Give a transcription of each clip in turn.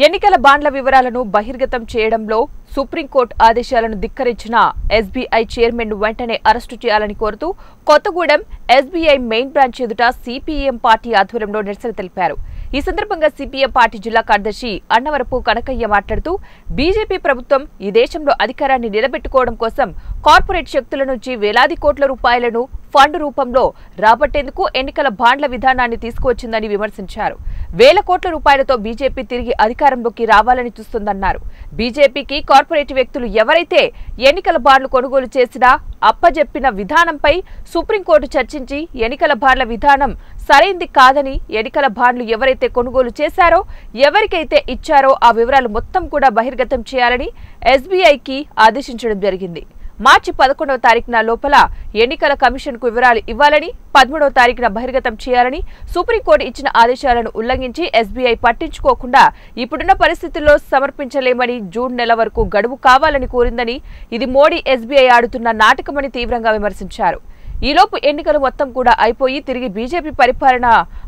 ఎన్నికల బాండ్ల వివరాలను బహిర్గతం చేయడంలో సుప్రీంకోర్టు ఆదేశాలను ధిక్కరించిన ఎస్బీఐ చైర్మన్ వెంటనే అరెస్టు చేయాలని కోరుతూ కొత్తగూడెం ఎస్బీఐ మెయిన్ బ్రాంచ్ ఎదుట సిపిఎం పార్టీ ఆధ్వర్యంలో నిరసన తెలిపారు. ఈ సందర్భంగా సిపిఎం పార్టీ జిల్లా కార్యదర్శి అన్నవరపు కనకయ్య మాట్లాడుతూ బీజేపీ ప్రభుత్వం ఈ దేశంలో అధికారాన్ని నిలబెట్టుకోవడం కోసం కార్పొరేట్ శక్తుల నుంచి వేలాది కోట్ల రూపాయలను ఫండ్ రూపంలో రాబట్టేందుకు ఎన్నికల బాండ్ల విధానాన్ని తీసుకువచ్చిందని విమర్శించారు. వేల కోట్ల రూపాయలతో బీజేపీ తిరిగి అధికారంలోకి రావాలని చూస్తుందన్నారు. బీజేపీకి కార్పొరేట్ వ్యక్తులు ఎవరైతే ఎన్నికల బాండ్లు కొనుగోలు చేసినా అప్పజెప్పిన విధానంపై సుప్రీంకోర్టు చర్చించి ఎన్నికల బాండ్ల విధానం సరైంది కాదని, ఎన్నికల బాండ్లు ఎవరైతే కొనుగోలు చేశారో ఎవరికైతే ఇచ్చారో ఆ వివరాలు మొత్తం కూడా బహిర్గతం చేయాలని ఎస్బీఐకి ఆదేశించడం జరిగింది. మార్చి 11వ తారీఖున లోపల ఎన్నికల కమిషన్కు వివరాలు ఇవ్వాలని, 13వ తారీఖున బహిర్గతం చేయాలని సుప్రీంకోర్టు ఇచ్చిన ఆదేశాలను ఉల్లంఘించి ఎస్బీఐ పట్టించుకోకుండా ఇప్పుడున్న పరిస్థితుల్లో సమర్పించలేమని జూన్ నెల వరకు గడువు కావాలని కోరిందని, ఇది మోడీ ఎస్బీఐ ఆడుతున్న నాటకమని తీవ్రంగా విమర్శించారు. ఈలోపు ఎన్నికలు మొత్తం కూడా అయిపోయి తిరిగి బీజేపీ పరిపాలన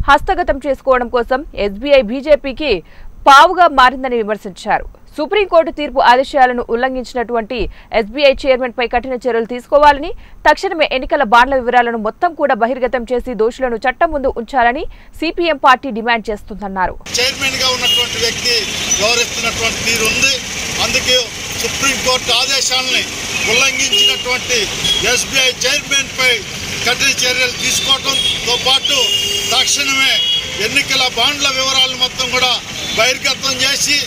హస్తగతం చేసుకోవడం కోసం ఎస్బీఐ బీజేపీకి పావుగా మారిందని విమర్శించారు. సుప్రీంకోర్టు తీర్పు ఆదేశాలను ఉల్లంఘించినటువంటి ఎస్బీఐ చైర్మన్ పై కఠిన చర్యలు తీసుకోవాలని, తక్షణమే ఎన్నికల బాండ్ల వివరాలను మొత్తం కూడా బహిర్గతం చేసి దోషులను చట్టం ముందు ఉంచాలని సిపిఎం పార్టీ డిమాండ్ చేస్తుందన్నారు. చైర్మన్ గా ఉన్నటువంటి వ్యక్తి వ్యవహరిస్తున్నటువంటి తీరు ఉంది. అందుకే సుప్రీంకోర్టు ఆదేశాలని ఉల్లంఘించినటువంటి ఎస్బీఐ చైర్మన్ పై కఠిన చర్యలు తీసుకోవడంతో పాటు తక్షణమే ఎన్నికల బాండ్ల వివరాలను మొత్తం కూడా బహిర్గతం చేసి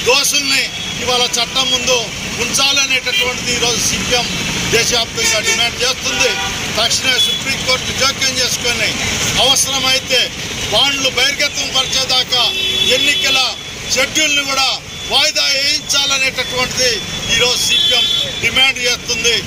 దోషుల్ని ఇవాళ చట్టం ముందు ఉంచాలనేటటువంటిది ఈరోజు సిపిఎం దేశవ్యాప్తంగా డిమాండ్ చేస్తుంది. తక్షణమే సుప్రీంకోర్టు జోక్యం చేసుకొని అవసరమైతే బాండ్లు బహిర్గతం పరిచేదాకా ఎన్నికల షెడ్యూల్ని కూడా వాయిదా వేయించాలనేటటువంటిది ఈరోజు సిపిఎం డిమాండ్ చేస్తుంది.